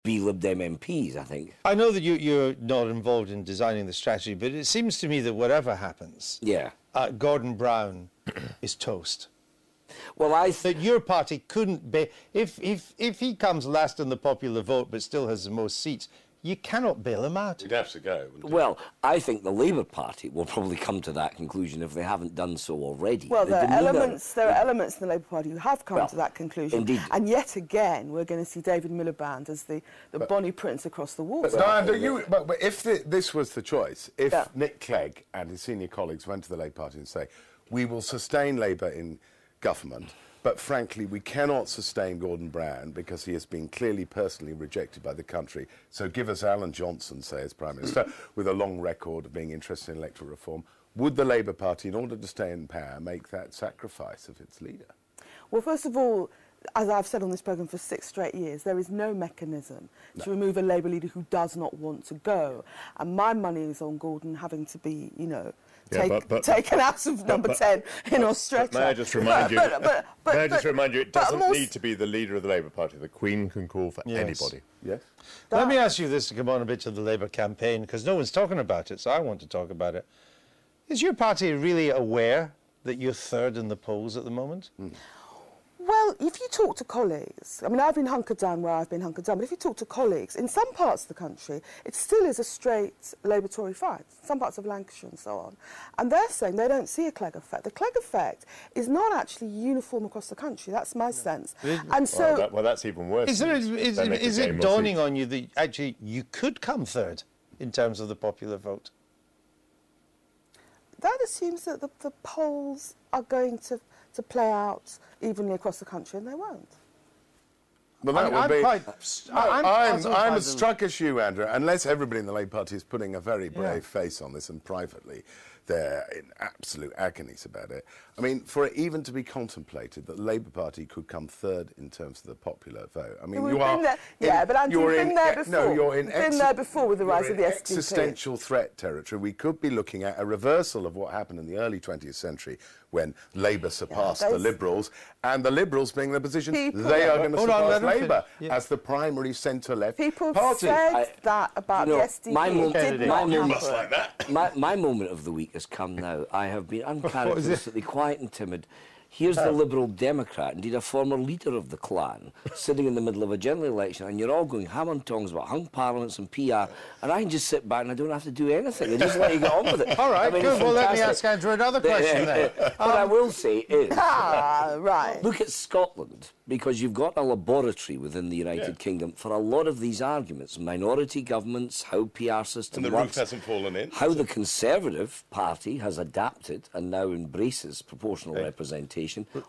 Lib Dem MPs, I think. I know that you're not involved in designing the strategy, but it seems to me that whatever happens, Gordon Brown is toast. Well, that your party couldn't be... If he comes last in the popular vote but still has the most seats, you cannot bail him out. You'd have to go, wouldn't you? Well, I think the Labour Party will probably come to that conclusion if they haven't done so already. Well, there are elements in the Labour Party who have come to that conclusion. Indeed. And yet again, we're going to see David Miliband as the Bonnie Prince across the water. But if this was the choice, if Nick Clegg and his senior colleagues went to the Labour Party and say, we will sustain Labour in government, but frankly, we cannot sustain Gordon Brown because he has been clearly personally rejected by the country. So give us Alan Johnson, say, as Prime Minister, with a long record of being interested in electoral reform. Would the Labour Party, in order to stay in power, make that sacrifice of its leader? Well, first of all, as I've said on this programme for 6 straight years, there is no mechanism to remove a Labour leader who does not want to go. And my money is on Gordon having to be, you know, taken out of number 10 in Australia. May I just remind you? It doesn't need to be the leader of the Labour Party. The Queen can call for anybody. Yes. Let me ask you this to come on a bit to the Labour campaign, because no one's talking about it, so I want to talk about it. Is your party really aware that you're third in the polls at the moment? Well, if you talk to colleagues, I mean, I've been hunkered down where I've been hunkered down, but if you talk to colleagues, in some parts of the country, it still is a straight Labour-Tory fight, some parts of Lancashire and so on. And they're saying they don't see a Clegg effect. The Clegg effect is not actually uniform across the country, that's my sense. And so... Well, that's even worse. Is it dawning on you that actually you could come third in terms of the popular vote? That assumes that the polls are going to play out evenly across the country, and they won't. Well, I'm as struck as you, Andrew, unless everybody in the Labour Party is putting a very brave face on this, and privately they're in absolute agonies about it. I mean, for it even to be contemplated that the Labour Party could come third in terms of the popular vote, I mean, but Andrew, you've been there before. No, you're in been there before with the rise of the SDP. Existential threat territory. We could be looking at a reversal of what happened in the early 20th century when Labour surpassed the Liberals, and the Liberals being in the position they are going to surpass Labour as the primary centre-left party. People said that about the SDP. My moment of the week has come now. I have been uncharacteristically quiet and timid. Here's the Liberal Democrat, indeed a former leader of the clan, sitting in the middle of a general election, and you're all going ham and tongs about hung parliaments and PR, and I can just sit back and I don't have to do anything. I just let you get on with it. All right, good. Well, let me ask Andrew another question then. What I will say is, look at Scotland, because you've got a laboratory within the United Kingdom for a lot of these arguments. Minority governments, how PR system works, roof hasn't fallen in. How the Conservative Party has adapted and now embraces proportional representation.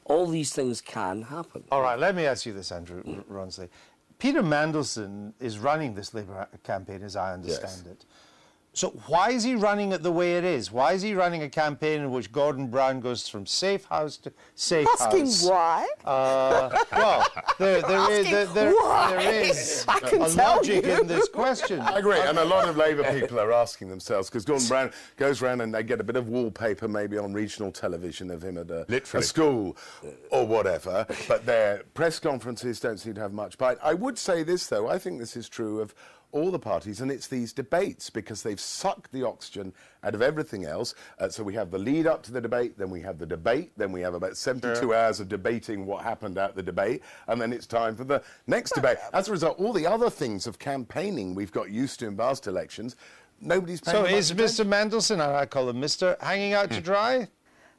All these things can happen. All right, let me ask you this, Andrew Rawnsley. Peter Mandelson is running this Labour campaign, as I understand it. So why is he running it the way it is? Why is he running a campaign in which Gordon Brown goes from safe house to safe house? Asking why? Well, there is a logic in this question. I agree, and a lot of Labour people are asking themselves, because Gordon Brown goes round and they get a bit of wallpaper maybe on regional television of him at a school or whatever, but their press conferences don't seem to have much bite. I would say this, though, I think this is true of all the parties, and it's these debates, because they've sucked the oxygen out of everything else. So we have the lead up to the debate, then we have the debate, then we have about 72 hours of debating what happened at the debate, and then it's time for the next debate. As a result, all the other things of campaigning we've got used to in past elections, nobody's paying much attention. So is Mr. Mandelson, I call him Mr. Hanging out to dry?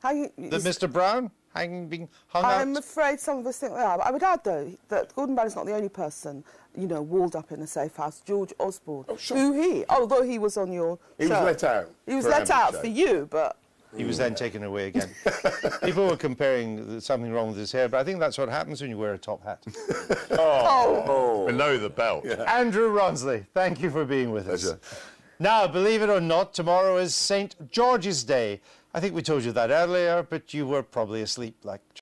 Mr. Brown? Being hung out? I'm afraid some of us think they are. But I would add, though, that Gordon Brown is not the only person, you know, walled up in a safe house. George Osborne, although he was on your show. He was let out. He was let out for you, but... He was then taken away again. People were comparing something wrong with his hair, but I think that's what happens when you wear a top hat. Below the belt. Andrew Rawnsley, thank you for being with us. Now, believe it or not, tomorrow is St. George's Day. I think we told you that earlier, but you were probably asleep like